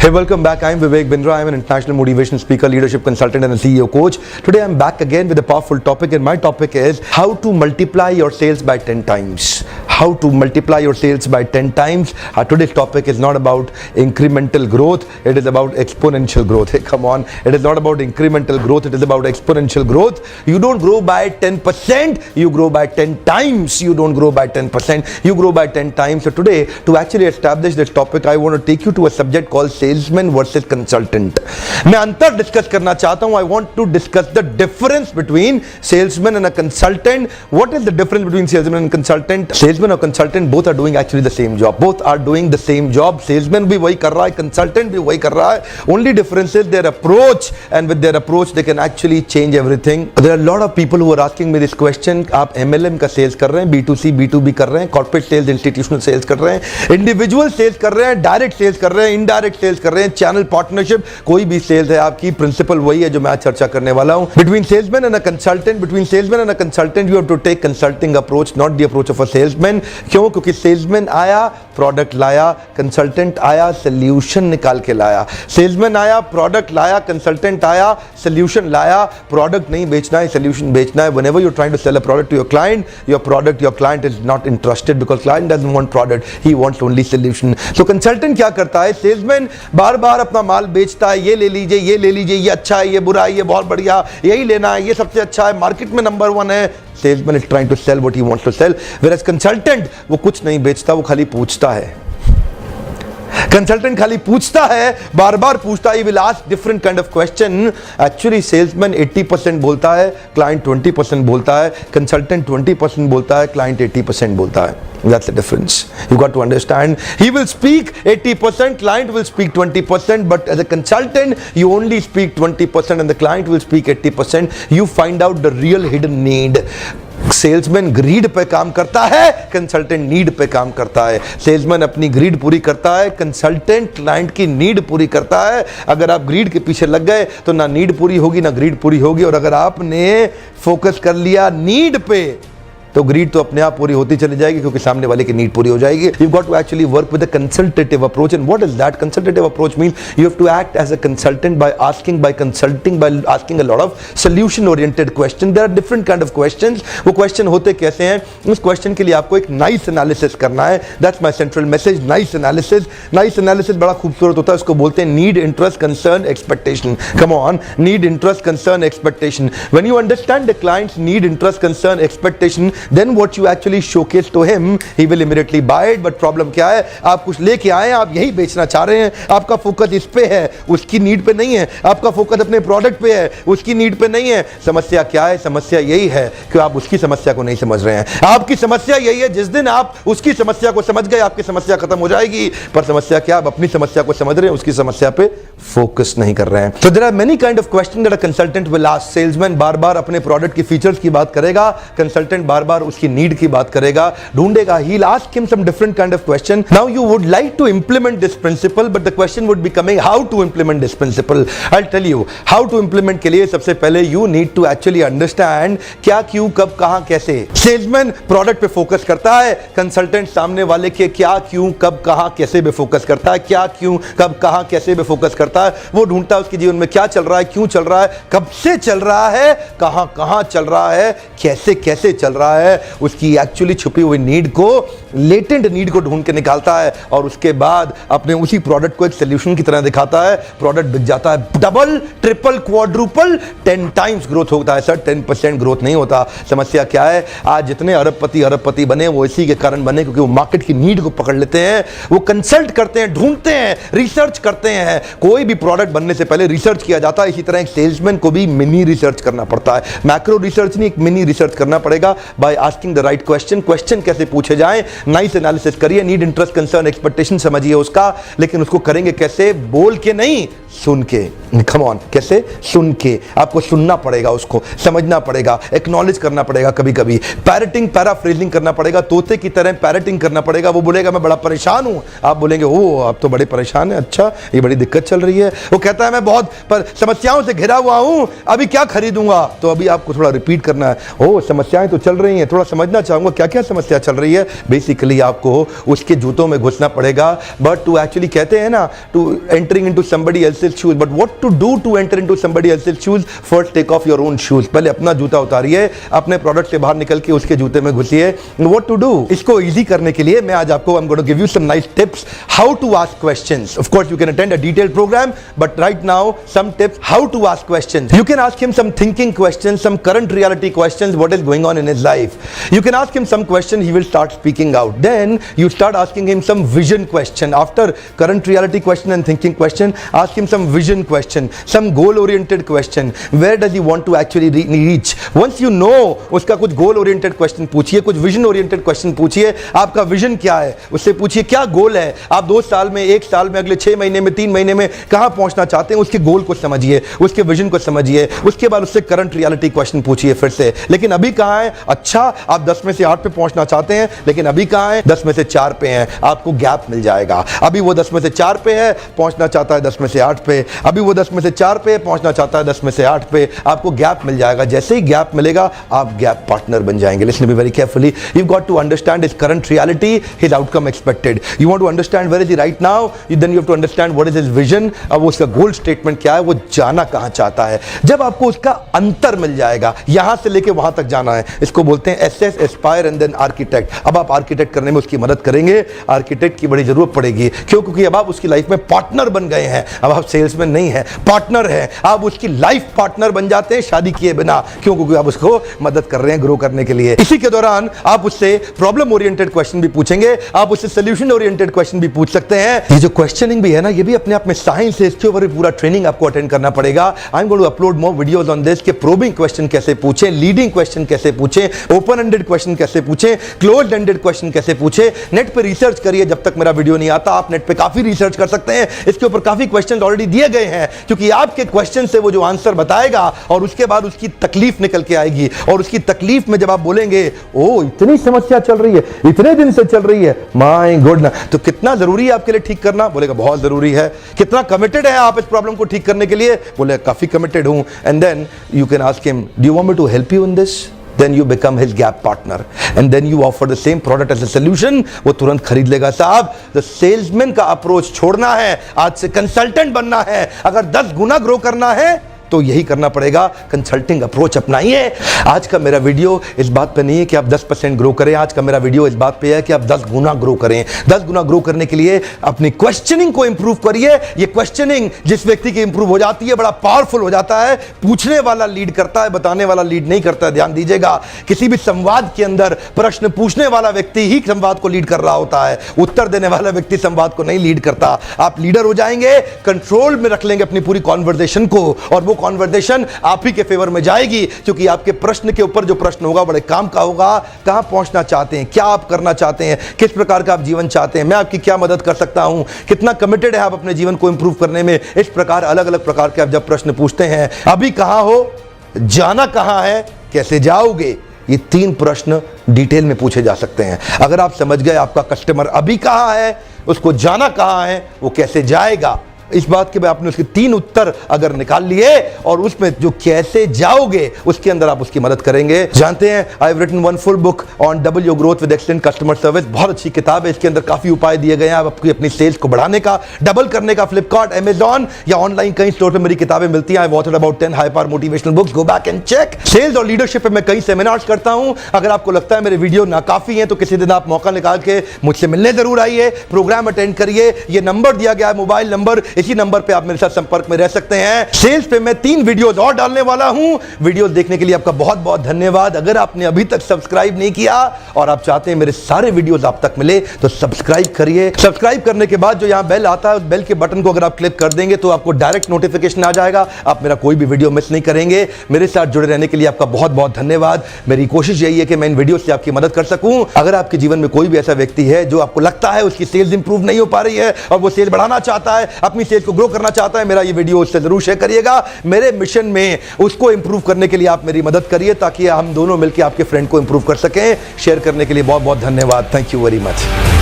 Hey, welcome back. I'm Vivek Bindra. I'm an international motivational speaker, leadership consultant, and a CEO coach. Today, I'm back again with a powerful topic, and my topic is how to multiply your sales by 10 times. How to multiply your sales by 10 times. Today's topic is not about incremental growth. It is about exponential growth. Hey, come on. It is not about incremental growth. It is about exponential growth. You don't grow by 10%. You grow by 10 times. You don't grow by 10%. You grow by 10 times. So today, to actually establish this topic, I want to take you to a subject called salesman versus consultant. मैं अंतर discuss करना चाहता हूं. I want to discuss the difference between salesman and a consultant. What is the difference between salesman and consultant? Salesman और consultant both are doing actually the same job. Both are doing the same job. Salesman भी वही कर रहा है, consultant भी वही कर रहा है. Only difference is their approach, and with their approach they can actually change everything. There are a lot of people who are asking me this question. आप MLM का sales कर रहे हैं, B2C, B2B कर रहे हैं, corporate sales, institutional sales कर रहे हैं, individual sales कर रहे हैं, direct sales कर रहे हैं, indirect sales कर रहे हैं, channel partnership, कोई भी sales है आपकी, principle वही है जो मैं आज चर्चा करने वाला हूं. Between salesman and a consultant, you have to take consulting approach, not the approach of a salesman. क्यों? क्योंकि salesman आया, product लाया, consultant आया, solution निकाल के लाया. Salesman आया, product लाया, consultant आया, solution लाया. Product नहीं बेचना है, solution बेचना है. Whenever you're trying to sell a product to your client, your client is not interested because client doesn't want product, he wants only solution. So consultant क्या करता है? Salesman बार बार अपना माल बेचता है. ये ले लीजिए, ये ले लीजिए, ये अच्छा है, ये बुरा है, ये बहुत बढ़िया, यही लेना है, ये सबसे अच्छा है, मार्केट में नंबर 1 है. Salesman is trying to sell what he wants to sell, whereas consultant वो कुछ नहीं बेचता, वो खाली पूछता है. कंसल्टेंट खाली पूछता है, बार बार पूछता है. will ask different kind of question. Actually salesman 80% बोलता है, client 20% बोलता है, consultant 20% बोलता है, client 80% बोलता है. That's the difference. You got to understand. He will speak 80%, client will speak 20%, but as a consultant you only speak 20% and the client will speak 80%. You find out the real hidden need. Salesman greed पे काम करता है, consultant need पे काम करता है. Salesman अपनी grid पूरी करता है, कंसल्टेंट क्लाइंट की नीड पूरी करता है. अगर आप ग्रीड के पीछे लग गए तो ना नीड पूरी होगी ना ग्रीड पूरी होगी. और अगर आपने फोकस कर लिया नीड पे तो ग्रीड तो अपने आप पूरी होती चली जाएगी क्योंकि सामने वाले की नीड पूरी हो जाएगी. You've got to actually work with a consultative approach. And what is that? Consultative approach means you have to act as a consultant by asking a lot of solution oriented questions. There are different kind of questions. वो question होते कैसे हैं? उस question के लिए आपको एक nice analysis करना है. That's my central message. Nice analysis. Nice analysis बड़ा खूबसूरत होता है. उसको बोलते हैं need, interest, concern, expectation. Come on. Need, interest, concern, expectation. When you understand the client's need, interest, concern, expectation, then what you actually showcase to him, he will immediately buy it. But problem क्या है? आप कुछ लेके आए हैं, आप यही बेचना चाह रहे हैं, आपका फोकस इस पे है, उसकी नीड पे नहीं है. आपका फोकस अपने प्रोडक्ट पे है, उसकी नीड पे नहीं है. समस्या क्या है? समस्या यही है कि आप उसकी समस्या को नहीं समझ रहे हैं. आपकी समस्या यही है, जिस दिन आप उसकी समस्या को समझ गए आपकी समस्या खत्म हो जाएगी. पर समस्या क्या? आप अपनी समस्या को समझ रहे हैं, उसकी समस्या पे फोकस नहीं कर रहे हैं. So there are many kind of questions that a consultant will ask. Salesman बार बार अपने प्रोडक्ट की फीचर्स की बात करेगा, कंसल्टेंट बार बार उसकी नीड की बात करेगा, ढूंढेगा. He'll ask him some different kind of question. Now you would like to implement this principle, but the question would be coming how to implement this principle. I'll tell you how to implement के लिए सबसे पहले you need to actually understand क्या, क्यों, कब, कहां, कैसे. Salesman product पे फोकस करता है, कंसल्टेंट सामने वाले के क्या, क्यों, कब, कहां, कैसे पे फोकस करता है. क्या, क्यों, कब, कहां, कैसे पे फोकस करता है. वो ढूंढता है उसके जीवन में क्या चल रहा है, क्यों चल रहा है, कब से चल रहा है, कहां कहां चल रहा है, कैसे कैसे चल रहा है. उसकी एक्चुअली छुपी हुई नीड को, लेटेंट नीड को ढूंढ के निकालता है और उसके बाद अपने उसी प्रोडक्ट को एक सोल्यूशन की तरह दिखाता है. प्रोडक्ट बिक जाता है. Double, triple, quadruple, 10 times growth होता है. सर 10% ग्रोथ नहीं होता. समस्या क्या है? आज जितने अरबपति बने वो इसी के कारण बने क्योंकि वो मार्केट की नीड को पकड़ लेते हैं. वो कंसल्ट करते हैं, ढूंढते हैं, रिसर्च करते हैं. कोई भी प्रोडक्ट बनने से पहले रिसर्च किया जाता है. इसी तरह एक सेल्समैन को भी मिनी रिसर्च करना पड़ता है. मैक्रो रिसर्च नहीं, एक मिनी रिसर्च करना पड़ेगा by asking the right question. Question कैसे पूछे जाएं? नाइस एनालिसिस करिए, नीड, इंटरेस्ट, कंसर्न, एक्सपेक्टेशन समझिए उसका, लेकिन उसको करेंगे कैसे? बोल के नहीं, सुन के, कम ऑन, कैसे? सुन के। आपको सुनना पड़ेगा, उसको समझना पड़ेगा, एक्नॉलेज करना पड़ेगा, कभी कभी पैरटिंग, पैराफ्रेजिंग करना पड़ेगा, तोते की तरह पैरटिंग करना पड़ेगा। वो बोलेगा मैं बड़ा परेशान हूं, आप बोलेंगे ओ आप तो बड़े परेशान है, अच्छा ये बड़ी दिक्कत चल रही है। वो कहता है मैं बहुत समस्याओं से घिरा हुआ हूं, अभी क्या खरीदूंगा? तो अभी आपको थोड़ा रिपीट करना है, ओ समस्याएं तो चल रही हैं, थोड़ा समझना चाहूंगा क्या क्या समस्या चल रही है। बेसिकली आपको उसके जूतों में घुसना पड़ेगा। बट टू एक्चुअली, कहते हैं ना, to entering into somebody else's shoes, but what to do to enter into somebody else's shoes? First take off your own shoes. पहले अपना जूता उतारिए, अपने प्रोडक्ट से बाहर निकल के उसके जूते में घुसिए। What to do? इसको इजी करने के लिए मैं आज आपको I am going to give you some nice tips how to ask questions. Of course you can attend a detailed program, but right now some tips how to ask questions. You can ask him some thinking questions, some current reality questions, what is going on in his life. You can ask him some question, he will start speaking out. Then you start asking him some vision question. After current reality question and thinking question, ask him some vision question, some goal oriented question. Where does he want to actually reach? Once you know उसका कुछ goal oriented question पूछिए, कुछ vision oriented question पूछिए, आपका vision क्या है उससे पूछिए, क्या गोल है, आप 2 साल में, 1 साल में, अगले 6 महीने में, 3 महीने में कहां पहुंचना चाहते हैं, उसके गोल को समझिए, उसके विजन को समझिए। उसके बाद उससे करंट रियलिटी क्वेश्चन पूछिए फिर से, लेकिन अभी कहां है? अच्छा आप 10 में से 8 पे पहुंचना चाहते हैं, लेकिन अभी कहां है? 10 में से 4 पे हैं, आपको गैप मिल जाएगा। अभी वो 10 में से 4 पे है, पहुंचना चाहता है 10 में से 8 पे, अभी वो 10 में से 4 पे पहुंचना चाहता है 10 में से 8 पे, आपको गैप मिल जाएगा। जैसे ही गैप मिलेगा आप गैप पार्टनर बन जाएंगे। Listen me very carefully, you got to understand his current reality, his outcome expected. You want to understand where is he right now, then you have to understand what is his vision. अब उसका गोल statement क्या है, वो जाना कहां चाहता है। जब आपको उसका अंतर मिल जाएगा, यहां से लेके वहां तक जाना है, इसको बोलते हैं assess, aspire and then architect. अब आप आर्किटेक्ट करने में उसकी मदद करेंगे। आर्किटेक्ट की बड़ी जरूरत पड़ेगी, क्यों? क्योंकि अब आप उसकी लाइफ में पार्टनर बन गए हैं। अब आप सेल्समैन नहीं है, पार्टनर है। आप उसकी लाइफ पार्टनर बन जाते हैं शादी किए बिना, क्यों? क्योंकि आप उसको मदद कर रहे हैं ग्रो करने के लिए। इसी के दौरान आप उससे प्रॉब्लम ओरिएंटेड क्वेश्चन भी पूछेंगे, आप उससे सोल्यूशन ओरिएंटेड क्वेश्चन भी पूछ सकते हैं। ये जो क्वेश्चनिंग भी है ना, ये भी अपने आप में साइंस है, इसके ऊपर पूरा ट्रेनिंग आपको अटेंड करना पड़ेगा। I am going to upload more videos on this, कि प्रोबिंग क्वेश्चन कैसे पूछें, लीडिंग क्वेश्चन कैसे पूछें, ओपन एंडेड क्वेश्चन कैसे पूछें, क्लोज्ड एंडेड क्वेश्चन कैसे पूछें। नेट पे रिसर्च करिए, जब तक मेरा वीडियो नहीं आता आप नेट पे काफी रिसर्च कर सकते हैं, इसके ऊपर काफी क्वेश्चन ऑलरेडी दिए गए हैं, क्योंकि आपके क्वेश्चन से वो जो आंसर बताएगा और उसके बाद उसकी तकलीफ निकल के आएगी, और उसकी तकलीफ में जब आप बोलेंगे ओ इतनी समस्या चल रही है, इतने दिन से चल रही है, माय गॉड, तो कितना जरूरी है आपके लिए ठीक करना? बोलेगा बहुत जरूरी है। कितना कमिटेड है आप इस प्रॉब्लम को ठीक करने के लिए? बोले काफी कमिटेड हूं। And then you can ask him, do you want me to help you in this? Then you become his gap partner, and then you offer the same product as a solution. वो तुरंत खरीद लेगा। साहब, the salesman का approach छोड़ना है, आज से कंसल्टेंट बनना है। अगर 10 गुना ग्रो करना है तो यही करना पड़ेगा, कंसल्टिंग अप्रोच अपनाइए। आज का मेरा वीडियो इस बात पे नहीं है कि आप 10% ग्रो करें, आज का मेरा वीडियो इस बात पे है कि आप 10 गुना ग्रो करें। 10 गुना ग्रो करने के लिए अपनी क्वेश्चनिंग को इंप्रूव करिए। ये क्वेश्चनिंग जिस व्यक्ति की इंप्रूव हो जाती है, बड़ा पावरफुल हो जाता है। पूछने वाला लीड करता है, बताने वाला लीड नहीं करता है। ध्यान दीजिएगा, किसी भी संवाद के अंदर प्रश्न पूछने वाला व्यक्ति ही संवाद को लीड कर रहा होता है, उत्तर देने वाला व्यक्ति संवाद को नहीं लीड करता। आप लीडर हो जाएंगे, कंट्रोल में रख लेंगे अपनी पूरी कॉन्वर्सेशन को, और वो कॉन्वर्सेशन आप ही के फेवर में जाएगी, क्योंकि आपके प्रश्न के ऊपर जो प्रश्न होगा बड़े काम का होगा। कहां पहुंचना चाहते हैं, क्या आप करना चाहते हैं, किस प्रकार का आप जीवन चाहते हैं, मैं आपकी क्या मदद कर सकता हूं, कितना कमिटेड है आप अपने जीवन को इंप्रूव करने में। इस प्रकार अलग अलग प्रकार के आप जब प्रश्न पूछते हैं, अभी कहां हो, जाना कहां है, कैसे जाओगे, ये 3 प्रश्न डिटेल में पूछे जा सकते हैं। अगर आप समझ गए आपका कस्टमर अभी कहां है, उसको जाना कहां है, वो कैसे जाएगा, इस बात के बाद आपने उसके 3 उत्तर अगर निकाल लिए, और उसमें जो कैसे जाओगे उसके अंदर आप उसकी मदद करेंगे। जानते हैं, I have written one full book on double your growth with excellent customer service. बहुत अच्छी किताब है, इसके अंदर काफी उपाय दिए गए हैं आप अपनी सेल्स को बढ़ाने का, डबल करने का। फ्लिपकार्ट, अमेजॉन या ऑनलाइन कई स्टोर पे मेरी किताबें मिलती हैं। I have authored about 10 high power motivational books, go back and check. Sales और लीडरशिप पे मैं कई सेमिनार्स करता हूं। अगर आपको लगता है मेरे वीडियो नाकाफी है, तो किसी दिन आप मौका निकाल के मुझसे मिलने जरूर आइए, प्रोग्राम अटेंड करिए। ये नंबर दिया गया है, मोबाइल नंबर, इसी नंबर पे आप मेरे साथ संपर्क में रह सकते हैं। सेल्स पे मैं 3 वीडियोस और डालने वाला हूं। वीडियोस देखने के लिए आपका बहुत बहुत धन्यवाद। अगर आपने अभी तक सब्सक्राइब नहीं किया और आप चाहते हैं मेरे सारे वीडियोस आप तक मिले, तो सब्सक्राइब करिए। सब्सक्राइब करने के बाद जो यहां बेल आता है, उस बेल के बटन को अगर आप क्लिक कर देंगे तो आपको डायरेक्ट नोटिफिकेशन आ जाएगा, आप मेरा कोई भी वीडियो मिस नहीं करेंगे। मेरे साथ जुड़े रहने के लिए आपका बहुत बहुत धन्यवाद। मेरी कोशिश यही है कि मैं इन वीडियो से आपकी मदद कर सकूं। अगर आपके जीवन में कोई भी ऐसा व्यक्ति है जो आपको लगता है उसकी सेल्स इंप्रूव नहीं हो पा रही है और वो सेल बढ़ाना चाहता है, अपनी सेल्स को ग्रो करना चाहता है, मेरा ये वीडियो उससे जरूर शेयर करिएगा। मेरे मिशन में उसको इंप्रूव करने के लिए आप मेरी मदद करिए, ताकि हम दोनों मिलकर आपके फ्रेंड को इंप्रूव कर सकें। शेयर करने के लिए बहुत बहुत धन्यवाद। Thank you very much.